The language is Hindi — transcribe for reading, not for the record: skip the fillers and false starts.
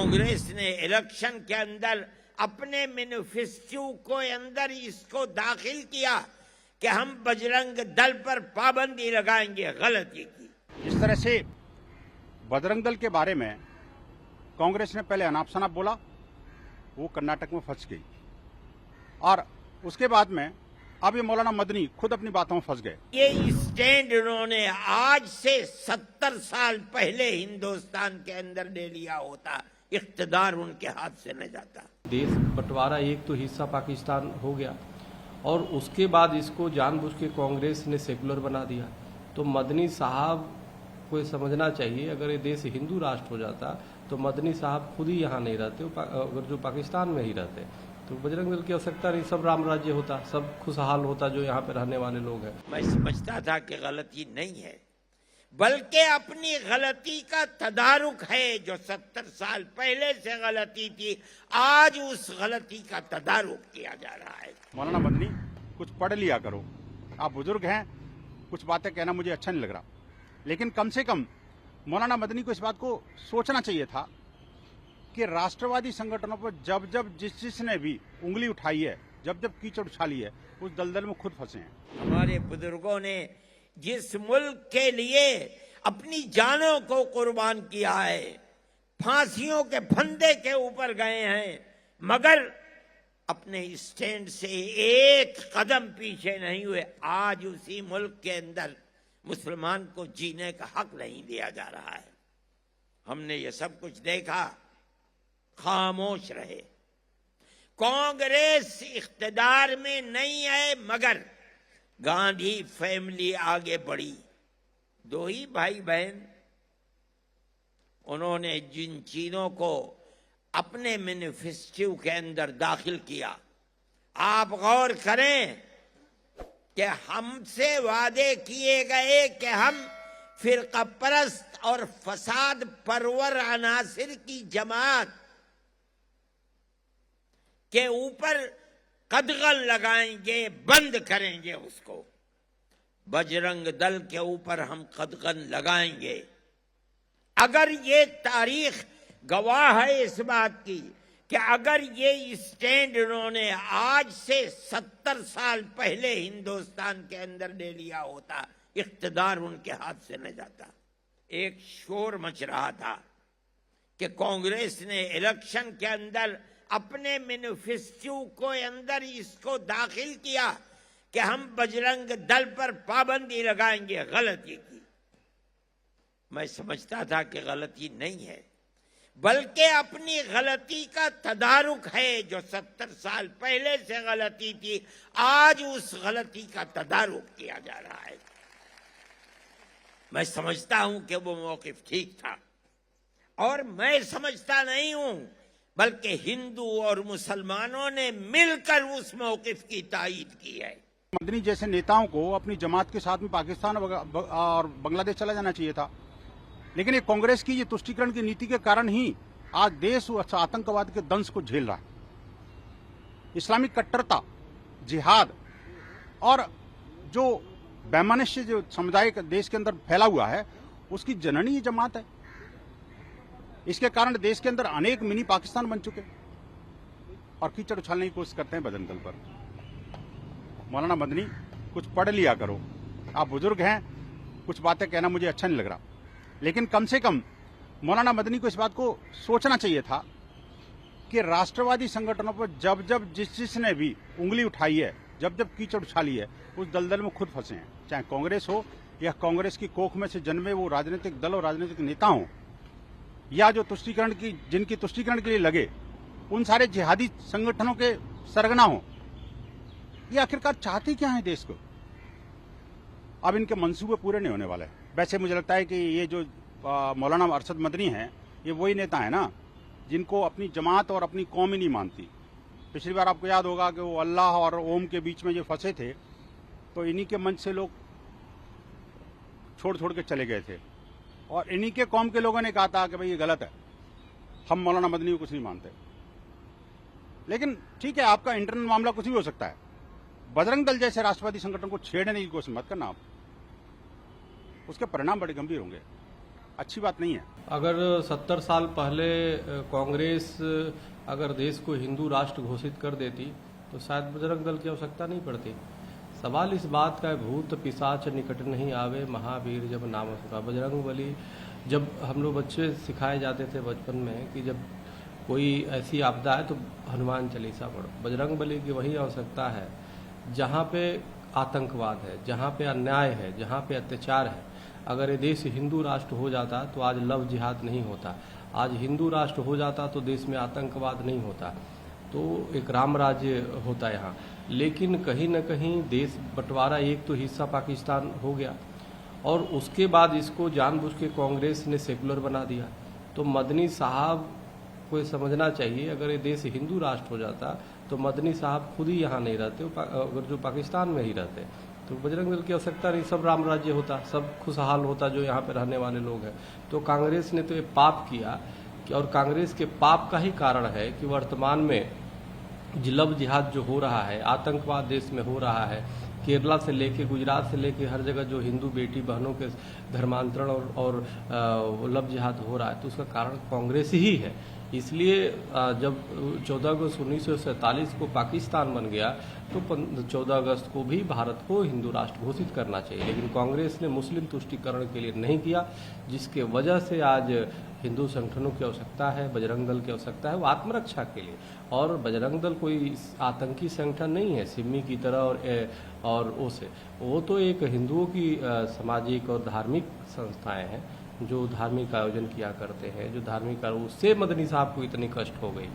कांग्रेस ने इलेक्शन के अंदर अपने मैनिफेस्टो को अंदर इसको दाखिल किया कि हम बजरंग दल पर पाबंदी लगाएंगे, गलती की। इस तरह से बजरंग दल के बारे में कांग्रेस ने पहले अनाप शनाप बोला, वो कर्नाटक में फंस गई, और उसके बाद में अब ये मौलाना मदनी खुद अपनी बातों में फंस गए। ये स्टैंड उन्होंने आज से 70 साल पहले हिंदुस्तान के अंदर ले लिया होता, इख्तिदार उनके हाथ से न जाता। देश बंटवारा एक तो हिस्सा पाकिस्तान हो गया और उसके बाद इसको जानबूझ के कांग्रेस ने सेकुलर बना दिया। तो मदनी साहब को समझना चाहिए, अगर ये देश हिंदू राष्ट्र हो जाता तो मदनी साहब खुद ही यहाँ नहीं रहते, अगर जो पाकिस्तान में ही रहते तो बजरंग दल की आवश्यकता नहीं, सब राम राज्य होता, सब खुशहाल होता जो यहाँ पे रहने वाले लोग हैं। मैं समझता था कि गलती नहीं है, बल्कि अपनी गलती का तदारुक है। जो 70 साल पहले से गलती थी, आज उस गलती का तदारुक किया जा रहा है। मौलाना मदनी, कुछ पढ़ लिया करो, आप बुजुर्ग हैं, कुछ बातें कहना मुझे अच्छा नहीं लग रहा, लेकिन कम से कम मौलाना मदनी को इस बात को सोचना चाहिए था कि राष्ट्रवादी संगठनों पर जब जब जिसने भी उंगली उठाई है, जब जब कीचड़ उछाली है, उस दलदल में खुद फंसे हैं। हमारे बुजुर्गों ने जिस मुल्क के लिए अपनी जानों को कुर्बान किया है, फांसियों के फंदे के ऊपर गए हैं, मगर अपने स्टैंड से एक कदम पीछे नहीं हुए। आज उसी मुल्क के अंदर मुसलमान को जीने का हक नहीं दिया जा रहा है। हमने ये सब कुछ देखा, खामोश रहे। कांग्रेस इख्तिदार में नहीं है, मगर गांधी फैमिली आगे बढ़ी। दो ही भाई बहन, उन्होंने जिन चीजों को अपने मैनिफेस्टो के अंदर दाखिल किया, आप गौर करें कि हमसे वादे किए गए कि हम फिरका परस्त और फसाद परवर अनासिर की जमात के ऊपर कदगन लगाएंगे, बंद करेंगे उसको। बजरंग दल के ऊपर हम कदगन लगाएंगे। अगर ये तारीख गवाह है इस बात की कि अगर ये स्टैंड उन्होंने आज से 70 साल पहले हिंदुस्तान के अंदर ले लिया होता, इख्तिदार उनके हाथ से न जाता। एक शोर मच रहा था कि कांग्रेस ने इलेक्शन के अंदर अपने मैनिफेस्टो को अंदर इसको दाखिल किया कि हम बजरंग दल पर पाबंदी लगाएंगे, गलती की। मैं समझता था कि गलती नहीं है, बल्कि अपनी गलती का तदारुक है। जो 70 साल पहले से गलती थी, आज उस गलती का तदारुक किया जा रहा है। मैं समझता हूं कि वो मौकिफ ठीक था, और मैं समझता नहीं हूं बल्कि हिंदू और मुसलमानों ने मिलकर उस मौकिफ की तायीद की है। मदनी जैसे नेताओं को अपनी जमात के साथ में पाकिस्तान और बांग्लादेश चला जाना चाहिए था, लेकिन ये कांग्रेस की ये तुष्टीकरण की नीति के कारण ही आज देश आतंकवाद के दंश को झेल रहा है। इस्लामिक कट्टरता, जिहाद और जो वैमनस्य जो समुदाय देश के अंदर फैला हुआ है, उसकी जननी ये जमात है। इसके कारण देश के अंदर अनेक मिनी पाकिस्तान बन चुके और कीचड़ उछालने की कोशिश करते हैं बजरंग दल पर। मौलाना मदनी, कुछ पढ़ लिया करो, आप बुजुर्ग हैं, कुछ बातें कहना मुझे अच्छा नहीं लग रहा, लेकिन कम से कम मौलाना मदनी को इस बात को सोचना चाहिए था कि राष्ट्रवादी संगठनों पर जब जब जिसने भी उंगली उठाई है, जब जब कीचड़ उछाली है, उस दलदल में खुद फंसे हैं। चाहे कांग्रेस हो या कांग्रेस की कोख में से जन्मे वो राजनीतिक दल और राजनीतिक नेता हों, या जो तुष्टीकरण की जिनकी तुष्टीकरण के लिए लगे, उन सारे जिहादी संगठनों के सरगना हों। ये आखिरकार चाहते क्या है देश को? अब इनके मंसूबे पूरे नहीं होने वाले। वैसे मुझे लगता है कि ये जो मौलाना अरशद मदनी हैं, ये वही नेता है ना जिनको अपनी जमात और अपनी कौम ही नहीं मानती। पिछली बार आपको याद होगा कि वो अल्लाह और ओम के बीच में जो फंसे थे, तो इन्हीं के मंच से लोग छोड़ छोड़ के चले गए थे, और इन्हीं के कौम के लोगों ने कहा था कि भाई ये गलत है, हम मौलाना मदनी को कुछ नहीं मानते। लेकिन ठीक है, आपका इंटरनल मामला कुछ भी हो सकता है। बजरंग दल जैसे राष्ट्रवादी संगठन को छेड़ने की कोशिश मत करना, आप उसके परिणाम बड़े गंभीर होंगे। अच्छी बात नहीं है। अगर 70 साल पहले कांग्रेस अगर देश को हिंदू राष्ट्र घोषित कर देती तो शायद बजरंग दल की आवश्यकता नहीं पड़ती। सवाल इस बात का है, भूत पिशाच निकट नहीं आवे, महावीर जब नाम सुना। बजरंग बली, जब हम लोग बच्चे सिखाए जाते थे बचपन में कि जब कोई ऐसी आपदा है तो हनुमान चालीसा पढ़ो। बजरंग बली की वही आवश्यकता है जहाँ पे आतंकवाद है, जहाँ पे अन्याय है, जहाँ पे अत्याचार है। अगर ये देश हिंदू राष्ट्र हो जाता तो आज लव जिहाद नहीं होता, आज हिंदू राष्ट्र हो जाता तो देश में आतंकवाद नहीं होता, तो एक राम राज्य होता यहाँ। लेकिन कहीं न कहीं देश बंटवारा, एक तो हिस्सा पाकिस्तान हो गया और उसके बाद इसको जानबूझ के कांग्रेस ने सेकुलर बना दिया। तो मदनी साहब को समझना चाहिए, अगर ये देश हिंदू राष्ट्र हो जाता तो मदनी साहब खुद ही यहाँ नहीं रहते, अगर जो पाकिस्तान में ही रहते तो बजरंग दल की आवश्यकता नहीं, सब राम राज्य होता, सब खुशहाल होता जो यहाँ पे रहने वाले लोग हैं। तो कांग्रेस ने तो ये पाप किया कि, और कांग्रेस के पाप का ही कारण है कि वर्तमान में लव जिहाद जो हो रहा है, आतंकवाद देश में हो रहा है, केरला से लेके गुजरात से लेके हर जगह जो हिंदू बेटी बहनों के धर्मांतरण और लव जिहाद हो रहा है, तो उसका कारण कांग्रेस ही है। इसलिए जब 14 अगस्त 1947 को पाकिस्तान बन गया तो 14 अगस्त को भी भारत को हिंदू राष्ट्र घोषित करना चाहिए, लेकिन कांग्रेस ने मुस्लिम तुष्टीकरण के लिए नहीं किया, जिसके वजह से आज हिंदू संगठनों की आवश्यकता है, बजरंग दल की आवश्यकता है, वो आत्मरक्षा के लिए। और बजरंग दल कोई आतंकी संगठन नहीं है सिमी की तरह और वो तो एक हिंदुओं की सामाजिक और धार्मिक संस्थाएं हैं जो धार्मिक आयोजन किया करते हैं, जो धार्मिक उससे मदनी साहब को इतनी कष्ट हो गई।